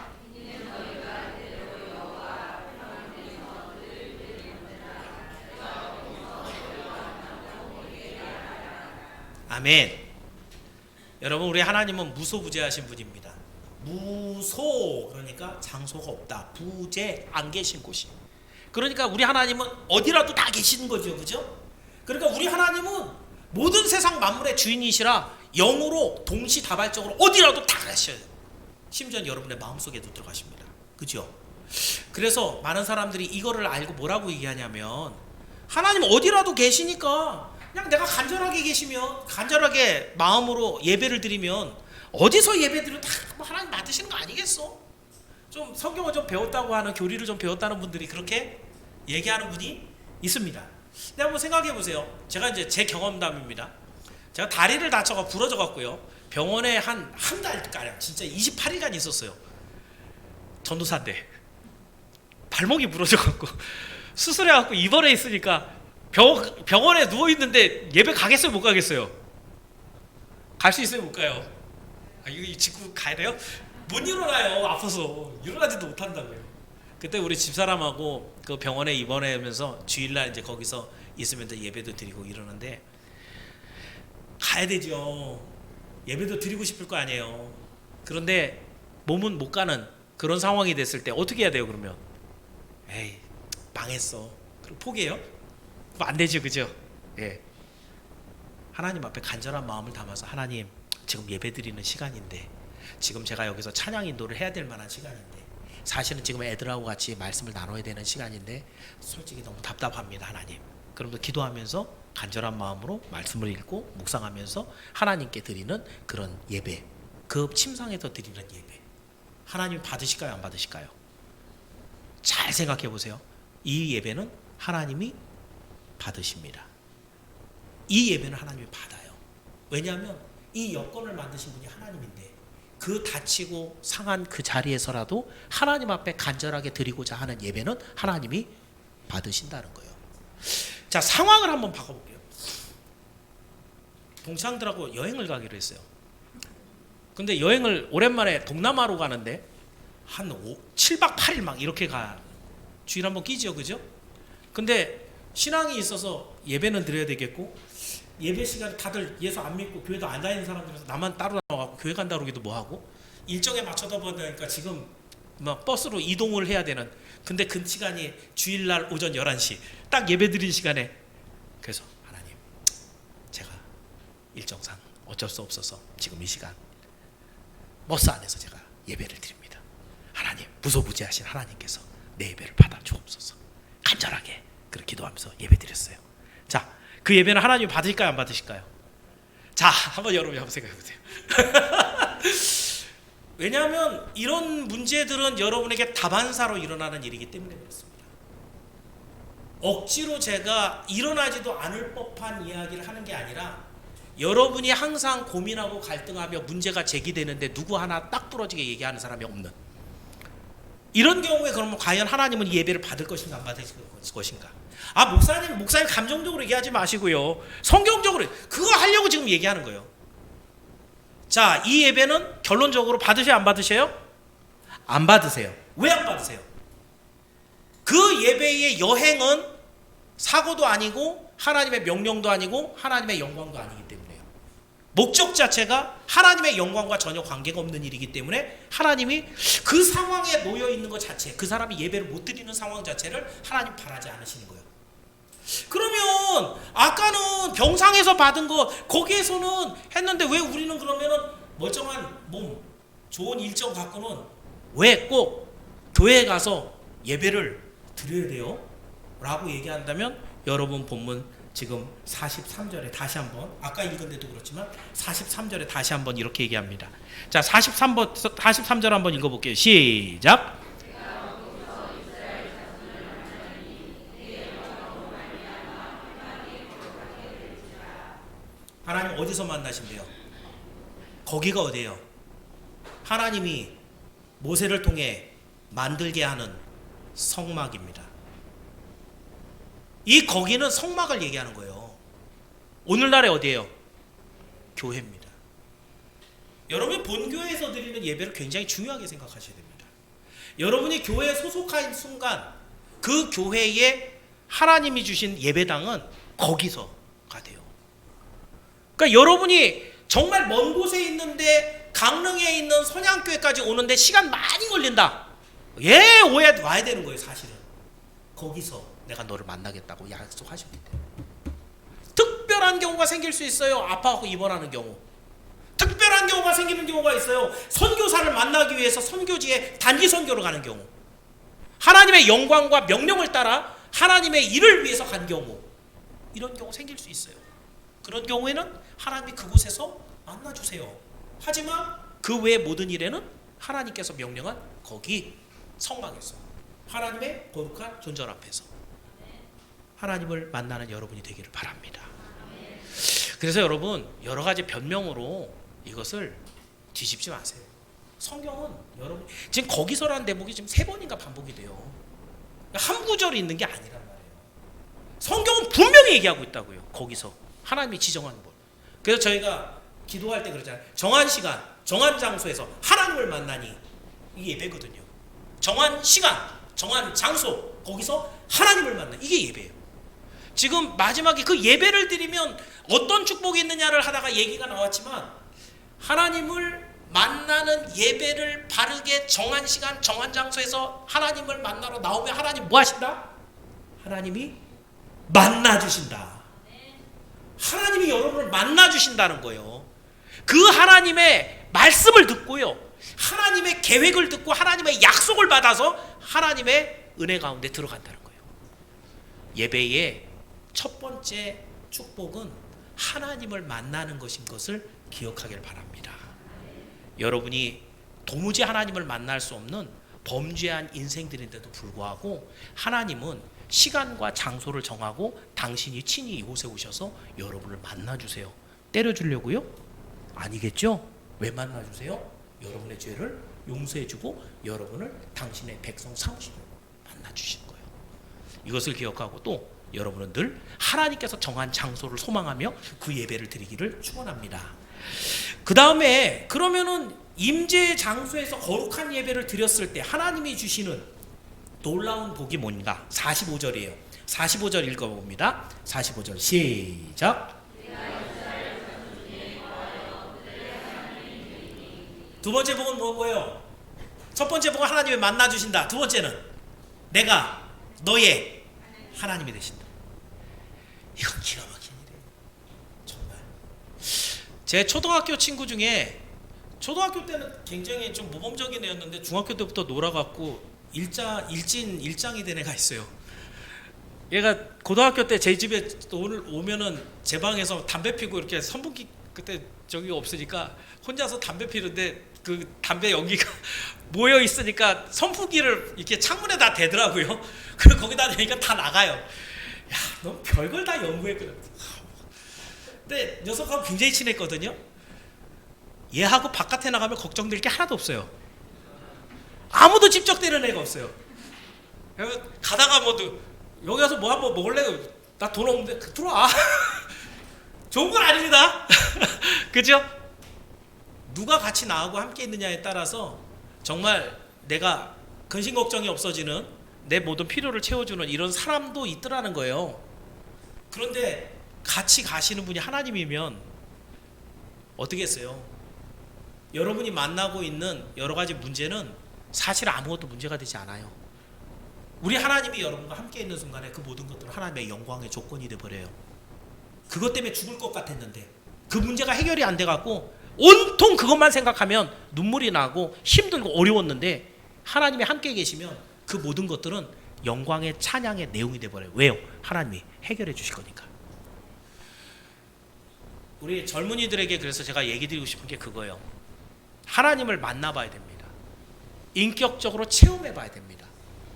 아멘. 여러분, 우리 하나님은 무소부재하신 분입니다. 무소, 그러니까 장소가 없다. 부재, 안 계신 곳이. 그러니까 우리 하나님은 어디라도 다 계시는 거죠, 그죠? 그러니까 우리 하나님은 모든 세상 만물의 주인이시라 영으로 동시다발적으로 어디라도 다 가셔요. 심지어 여러분의 마음속에도 들어가십니다. 그죠? 그래서 많은 사람들이 이거를 알고 뭐라고 얘기하냐면 하나님 어디라도 계시니까 그냥 내가 간절하게 계시면 간절하게 마음으로 예배를 드리면 어디서 예배 드려도 다 하나님 받으시는 거 아니겠어? 좀 성경을 좀 배웠다고 하는 교리를 좀 배웠다는 분들이 그렇게 얘기하는 분이 있습니다. 근데 한번 생각해 보세요. 제가 이제 제 경험담입니다. 제가 다리를 다쳐가 부러져 갖고요. 병원에 한 달가량 진짜 28일간 있었어요. 전도사인데 발목이 부러져 갖고 수술해 갖고 입원해 있으니까 병원에 누워 있는데 예배 가겠어요, 못 가겠어요? 갈 수 있어요, 못 가요? 이거 짚고 가야 돼요? 못 일어나요, 아파서 일어나지도 못한다고요. 그때 우리 집사람하고 그 병원에 입원하면서 주일날 이제 거기서 있으면 이제 예배도 드리고 이러는데 가야 되죠. 예배도 드리고 싶을 거 아니에요. 그런데 몸은 못 가는 그런 상황이 됐을 때 어떻게 해야 돼요? 그러면 에이 망했어. 그럼 포기해요? 그럼 안 되죠, 그죠? 예. 하나님 앞에 간절한 마음을 담아서 하나님 지금 예배 드리는 시간인데 지금 제가 여기서 찬양 인도를 해야 될 만한 시간인데 사실은 지금 애들하고 같이 말씀을 나눠야 되는 시간인데 솔직히 너무 답답합니다, 하나님. 그러면서 기도하면서 간절한 마음으로 말씀을 읽고 묵상하면서 하나님께 드리는 그런 예배, 그 침상에서 드리는 예배, 하나님 받으실까요, 안 받으실까요? 잘 생각해 보세요. 이 예배는 하나님이 받으십니다. 이 예배는 하나님이 받아요. 왜냐하면 이 여건을 만드신 분이 하나님인데 그 다치고 상한 그 자리에서라도 하나님 앞에 간절하게 드리고자 하는 예배는 하나님이 받으신다는 거예요. 자, 상황을 한번 바꿔볼게요. 동창들하고 여행을 가기로 했어요. 근데 여행을 오랜만에 동남아로 가는데 한 7박 8일 막 이렇게 가. 주일 한번 끼지요, 그죠? 근데 신앙이 있어서 예배는 드려야 되겠고 예배 시간 다들 예수 안 믿고 교회도 안 다니는 사람들에서 나만 따로 나와갖고 교회 간다 그러기도 뭐하고 일정에 맞춰다 보니까 지금 막 버스로 이동을 해야 되는, 근데 그 시간이 주일날 오전 11시 딱 예배 드린 시간에 그래서 하나님 제가 일정상 어쩔 수 없어서 지금 이 시간 버스 안에서 제가 예배를 드립니다. 하나님 무소부지하신 하나님께서 내 예배를 받아 주옵소서. 간절하게 그렇게 기도하면서 예배 드렸어요. 자, 그 예배는 하나님이 받으실까요, 안 받으실까요? 자, 한번 여러분이 한번 생각해 보세요. 왜냐하면 이런 문제들은 여러분에게 다반사로 일어나는 일이기 때문에 그렇습니다. 억지로 제가 일어나지도 않을 법한 이야기를 하는 게 아니라 여러분이 항상 고민하고 갈등하며 문제가 제기되는데 누구 하나 딱 부러지게 얘기하는 사람이 없는 이런 경우에 그러면 과연 하나님은 이 예배를 받을 것인가 안 받을 것인가? 아, 목사님 감정적으로 얘기하지 마시고요. 성경적으로 그거 하려고 지금 얘기하는 거예요. 자, 이 예배는 결론적으로 받으세요, 안 받으세요? 안 받으세요. 왜 안 받으세요? 그 예배의 여행은 사고도 아니고 하나님의 명령도 아니고 하나님의 영광도 아니기 때문에요. 목적 자체가 하나님의 영광과 전혀 관계가 없는 일이기 때문에 하나님이 그 상황에 놓여 있는 것 자체, 그 사람이 예배를 못 드리는 상황 자체를 하나님 바라지 않으시는 거예요. 그러면 아까는 병상에서 받은 거 거기에서는 했는데 왜 우리는 그러면은 멀쩡한 몸, 좋은 일정 갖고는 왜 꼭 교회에 가서 예배를 드려야 돼요? 라고 얘기한다면 여러분 본문 지금 43절에 다시 한번, 아까 읽은 데도 그렇지만 43절에 다시 한번 이렇게 얘기합니다. 자, 43절 한번 읽어볼게요. 시작. 하나님 어디서 만나신대요? 거기가 어디예요? 하나님이 모세를 통해 만들게 하는 성막입니다. 이 거기는 성막을 얘기하는 거예요. 오늘날에 어디예요? 교회입니다. 여러분이 본교회에서 드리는 예배를 굉장히 중요하게 생각하셔야 됩니다. 여러분이 교회에 소속한 순간 그 교회에 하나님이 주신 예배당은 거기서가 돼요. 그러니까 여러분이 정말 먼 곳에 있는데 강릉에 있는 선양교회까지 오는데 시간 많이 걸린다. 예, 와야 되는 거예요, 사실은. 거기서 내가 너를 만나겠다고 약속하시면 돼요. 특별한 경우가 생길 수 있어요. 아파하고 입원하는 경우. 특별한 경우가 생기는 경우가 있어요. 선교사를 만나기 위해서 선교지에 단기 선교를 가는 경우. 하나님의 영광과 명령을 따라 하나님의 일을 위해서 간 경우, 이런 경우 생길 수 있어요. 그런 경우에는 하나님이 그곳에서 만나주세요. 하지만 그 외의 모든 일에는 하나님께서 명령한 거기 성막에서, 하나님의 거룩한 존전 앞에서 하나님을 만나는 여러분이 되기를 바랍니다. 그래서 여러분, 여러 가지 변명으로 이것을 뒤집지 마세요. 성경은 여러분, 지금 거기서라는 대목이 지금 3번인가 반복이 돼요. 한 구절이 있는 게 아니란 말이에요. 성경은 분명히 얘기하고 있다고요. 거기서 하나님이 지정한 것. 그래서 저희가 기도할 때 그러잖아요. 정한 시간, 정한 장소에서 하나님을 만나니, 이게 예배거든요. 정한 시간, 정한 장소, 거기서 하나님을 만나, 이게 예배예요. 지금 마지막에 그 예배를 드리면 어떤 축복이 있느냐를 하다가 얘기가 나왔지만, 하나님을 만나는 예배를 바르게 정한 시간, 정한 장소에서 하나님을 만나러 나오면 하나님 뭐 하신다? 하나님이 만나 주신다. 하나님이 여러분을 만나 주신다는 거예요. 그 하나님의 말씀을 듣고요, 하나님의 계획을 듣고 하나님의 약속을 받아서 하나님의 은혜 가운데 들어간다는 거예요. 예배의 첫 번째 축복은 하나님을 만나는 것인 것을 기억하길 바랍니다. 여러분이 도무지 하나님을 만날 수 없는 범죄한 인생들인데도 불구하고 하나님은 시간과 장소를 정하고 당신이 친히 이곳에 오셔서 여러분을 만나주세요. 때려주려고요? 아니겠죠? 왜 만나주세요? 여러분의 죄를 용서해주고 여러분을 당신의 백성 삼으시려고 만나주신 거예요. 이것을 기억하고 또 여러분은 늘 하나님께서 정한 장소를 소망하며 그 예배를 드리기를 축원합니다. 그 다음에 그러면은 임재 장소에서 거룩한 예배를 드렸을 때 하나님이 주시는 놀라운 복이 뭔가? 45절이에요. 45절 읽어봅니다. 45절 시작. 두 번째 복은 뭐고요? 첫 번째 복은 하나님이 만나주신다. 두 번째는 내가 너의 하나님이 되신다. 이건 기가 막힌 일이에요. 정말. 제 초등학교 친구 중에, 초등학교 때는 굉장히 좀 모범적인 애였는데 중학교 때부터 놀아갖고 일장이 된 애가 있어요. 얘가 고등학교 때 제 집에 오늘 오면은 제 방에서 담배 피고 이렇게 선풍기 그때 저기가 없으니까 혼자서 담배 피는데 그 담배 연기가 모여 있으니까 선풍기를 이렇게 창문에다 대더라고요. 그리고 거기다 대니까 다 나가요. 야, 너 별걸 다 연구했거든. 근데 녀석하고 굉장히 친했거든요. 얘하고 바깥에 나가면 걱정될 게 하나도 없어요. 아무도 집적되는 애가 없어요. 가다가 여기 와서 뭐 한번 먹을래? 나 돈 없는데 들어와. 좋은 건 아닙니다. 그죠? 누가 같이 나하고 함께 있느냐에 따라서 정말 내가 근심 걱정이 없어지는, 내 모든 필요를 채워주는 이런 사람도 있더라는 거예요. 그런데 같이 가시는 분이 하나님이면 어떻게 했어요? 여러분이 만나고 있는 여러 가지 문제는 사실 아무것도 문제가 되지 않아요. 우리 하나님이 여러분과 함께 있는 순간에 그 모든 것들은 하나님의 영광의 조건이 되어버려요. 그것 때문에 죽을 것 같았는데 그 문제가 해결이 안 돼갖고 온통 그것만 생각하면 눈물이 나고 힘들고 어려웠는데 하나님이 함께 계시면 그 모든 것들은 영광의 찬양의 내용이 되어버려요. 왜요? 하나님이 해결해 주실 거니까. 우리 젊은이들에게 그래서 제가 얘기 드리고 싶은 게 그거예요. 하나님을 만나봐야 됩니다. 인격적으로 체험해봐야 됩니다.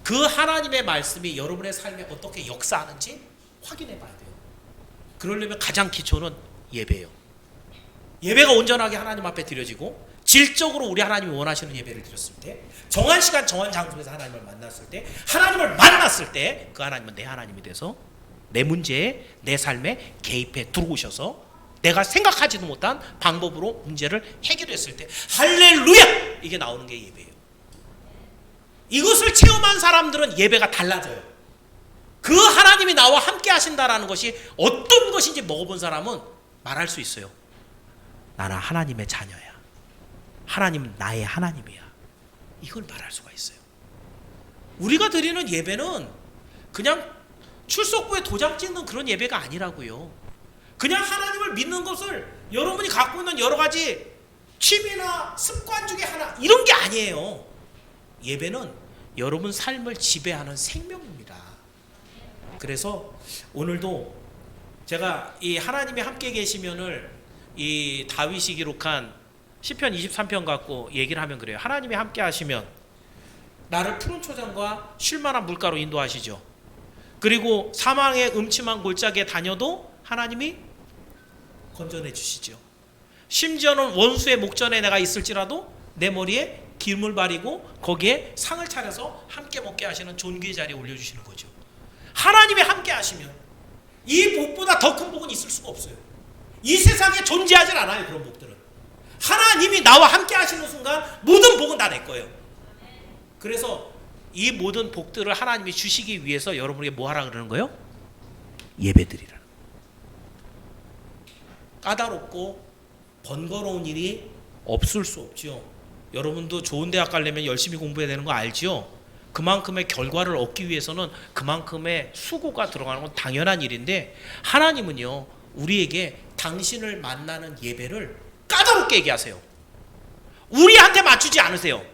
그 하나님의 말씀이 여러분의 삶에 어떻게 역사하는지 확인해봐야 돼요. 그러려면 가장 기초는 예배예요. 예배가 온전하게 하나님 앞에 드려지고 질적으로 우리 하나님이 원하시는 예배를 드렸을 때, 정한 시간 정한 장소에서 하나님을 만났을 때, 하나님을 만났을 때 그 하나님은 내 하나님이 돼서 내 문제에, 내 삶에 개입해 들어오셔서 내가 생각하지도 못한 방법으로 문제를 해결했을 때 할렐루야! 이게 나오는 게 예배예요. 이것을 체험한 사람들은 예배가 달라져요. 그 하나님이 나와 함께 하신다라는 것이 어떤 것인지 먹어본 사람은 말할 수 있어요. 나는 하나님의 자녀야. 하나님은 나의 하나님이야. 이걸 말할 수가 있어요. 우리가 드리는 예배는 그냥 출석부에 도장 찍는 그런 예배가 아니라고요. 그냥 하나님을 믿는 것을 여러분이 갖고 있는 여러 가지 취미나 습관 중에 하나, 이런 게 아니에요. 예배는 여러분 삶을 지배하는 생명입니다. 그래서 오늘도 제가 이 하나님이 함께 계시면을 이 다윗이 기록한 시편 23편 갖고 얘기를 하면 그래요. 하나님이 함께 하시면 나를 푸른 초장과 쉴만한 물가로 인도하시죠. 그리고 사망의 음침한 골짜기에 다녀도 하나님이 건져내 주시죠. 심지어는 원수의 목전에 내가 있을지라도 내 머리에 기름을 바리고 거기에 상을 차려서 함께 먹게 하시는 존귀의 자리에 올려주시는 거죠. 하나님이 함께 하시면 이 복보다 더 큰 복은 있을 수가 없어요. 이 세상에 존재하질 않아요. 그런 복들은 하나님이 나와 함께 하시는 순간 모든 복은 다 내 거예요. 그래서 이 모든 복들을 하나님이 주시기 위해서 여러분에게 뭐 하라 그러는 거예요? 예배드리라는 거예요. 까다롭고 번거로운 일이 없을 수 없죠. 여러분도 좋은 대학 가려면 열심히 공부해야 되는 거 알죠? 그만큼의 결과를 얻기 위해서는 그만큼의 수고가 들어가는 건 당연한 일인데, 하나님은요 우리에게 당신을 만나는 예배를 까다롭게 얘기하세요. 우리한테 맞추지 않으세요.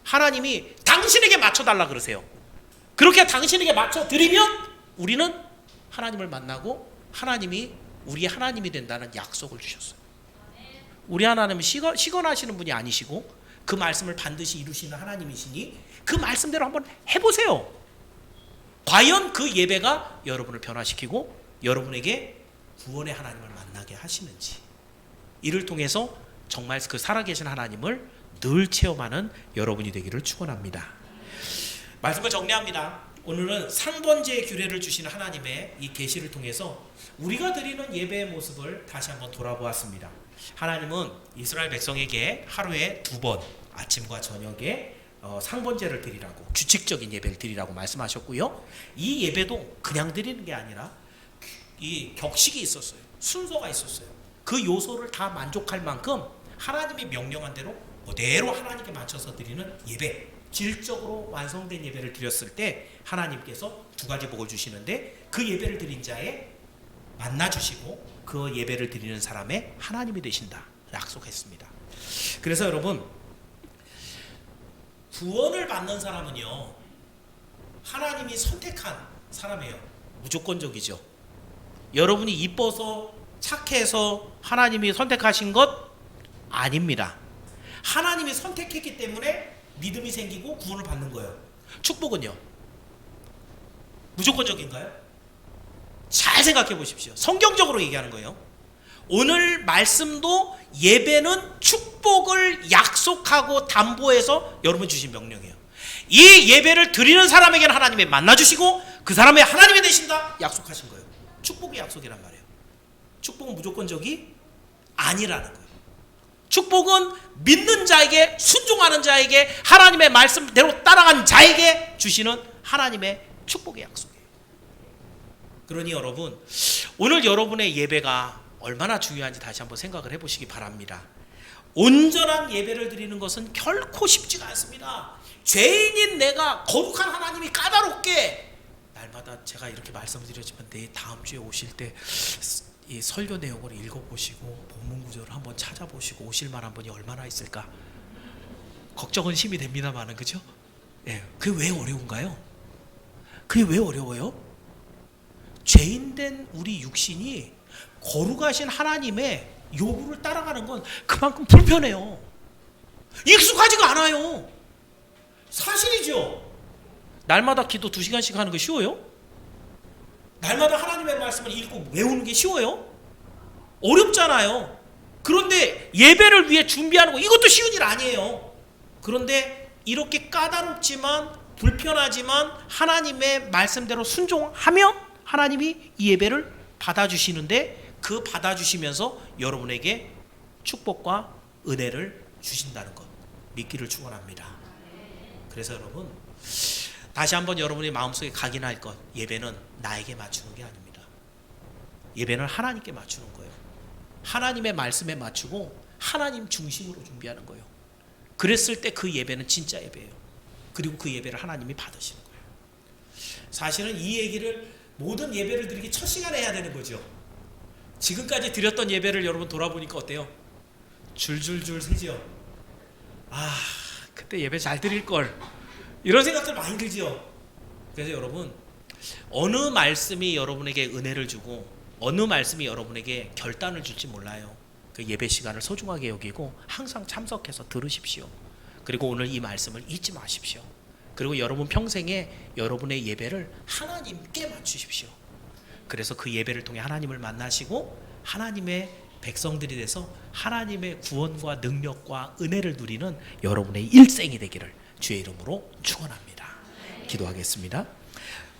하나님이 당신에게 맞춰달라 그러세요. 그렇게 당신에게 맞춰드리면 우리는 하나님을 만나고 하나님이 우리 하나님이 된다는 약속을 주셨어요. 우리 하나님은 시건하시는 분이 아니시고 그 말씀을 반드시 이루시는 하나님이시니 그 말씀대로 한번 해보세요. 과연 그 예배가 여러분을 변화시키고 여러분에게 구원의 하나님을 만나게 하시는지, 이를 통해서 정말 그 살아계신 하나님을 늘 체험하는 여러분이 되기를 축원합니다. 말씀을 정리합니다. 오늘은 상번제의 규례를 주시는 하나님의 이 계시를 통해서 우리가 드리는 예배의 모습을 다시 한번 돌아보았습니다. 하나님은 이스라엘 백성에게 하루에 2번 아침과 저녁에 상번제를 드리라고, 규칙적인 예배를 드리라고 말씀하셨고요. 이 예배도 그냥 드리는 게 아니라 이 격식이 있었어요. 순서가 있었어요. 그 요소를 다 만족할 만큼 하나님이 명령한 대로 그대로 하나님께 맞춰서 드리는 예배, 질적으로 완성된 예배를 드렸을 때 하나님께서 2가지 복을 주시는데, 그 예배를 드린 자에 만나주시고 그 예배를 드리는 사람의 하나님이 되신다 약속했습니다. 그래서 여러분, 구원을 받는 사람은요 하나님이 선택한 사람이에요. 무조건적이죠. 여러분이 이뻐서 착해서 하나님이 선택하신 것 아닙니다. 하나님이 선택했기 때문에 믿음이 생기고 구원을 받는 거예요. 축복은요 무조건적인가요? 잘 생각해 보십시오. 성경적으로 얘기하는 거예요. 오늘 말씀도 예배는 축복을 약속하고 담보해서 여러분 주신 명령이에요. 이 예배를 드리는 사람에게는 하나님이 만나주시고 그 사람의 하나님이 되신다 약속하신 거예요. 축복의 약속이란 말이에요. 축복은 무조건적이 아니라는 거예요. 축복은 믿는 자에게, 순종하는 자에게, 하나님의 말씀대로 따라간 자에게 주시는 하나님의 축복의 약속이에요. 그러니 여러분, 오늘 여러분의 예배가 얼마나 중요한지 다시 한번 생각을 해보시기 바랍니다. 온전한 예배를 드리는 것은 결코 쉽지가 않습니다. 죄인인 내가 거룩한 하나님이 까다롭게, 날마다 제가 이렇게 말씀을 드렸지만 내 다음 주에 오실 때 이 설교 내용을 읽어보시고 본문 구절을 한번 찾아보시고 오실 만한 분이 얼마나 있을까 걱정은 심히 됩니다만은, 그죠? 예, 그게 왜 어려운가요? 그게 왜 어려워요? 죄인된 우리 육신이 거룩하신 하나님의 요구를 따라가는 건 그만큼 불편해요. 익숙하지가 않아요. 사실이죠. 날마다 기도 2시간씩 하는 거 쉬워요? 날마다 하나님의 말씀을 읽고 외우는 게 쉬워요? 어렵잖아요. 그런데 예배를 위해 준비하는 거, 이것도 쉬운 일 아니에요. 그런데 이렇게 까다롭지만 불편하지만 하나님의 말씀대로 순종하며 하나님이 이 예배를 받아주시는데, 그 받아주시면서 여러분에게 축복과 은혜를 주신다는 것 믿기를 축원합니다. 그래서 여러분, 다시 한번 여러분의 마음속에 각인할 것, 예배는 나에게 맞추는 게 아닙니다. 예배는 하나님께 맞추는 거예요. 하나님의 말씀에 맞추고 하나님 중심으로 준비하는 거예요. 그랬을 때 그 예배는 진짜 예배예요. 그리고 그 예배를 하나님이 받으시는 거예요. 사실은 이 얘기를 모든 예배를 드리기 첫 시간에 해야 되는 거죠. 지금까지 드렸던 예배를 여러분 돌아보니까 어때요? 줄줄줄 새죠. 아, 그때 예배 잘 드릴 걸. 이런 생각들 많이 들지요. 그래서 여러분, 어느 말씀이 여러분에게 은혜를 주고 어느 말씀이 여러분에게 결단을 줄지 몰라요. 그 예배 시간을 소중하게 여기고 항상 참석해서 들으십시오. 그리고 오늘 이 말씀을 잊지 마십시오. 그리고 여러분 평생에 여러분의 예배를 하나님께 맞추십시오. 그래서 그 예배를 통해 하나님을 만나시고 하나님의 백성들이 돼서 하나님의 구원과 능력과 은혜를 누리는 여러분의 일생이 되기를 주의 이름으로 축원합니다. 기도하겠습니다.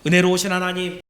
은혜로우신 하나님,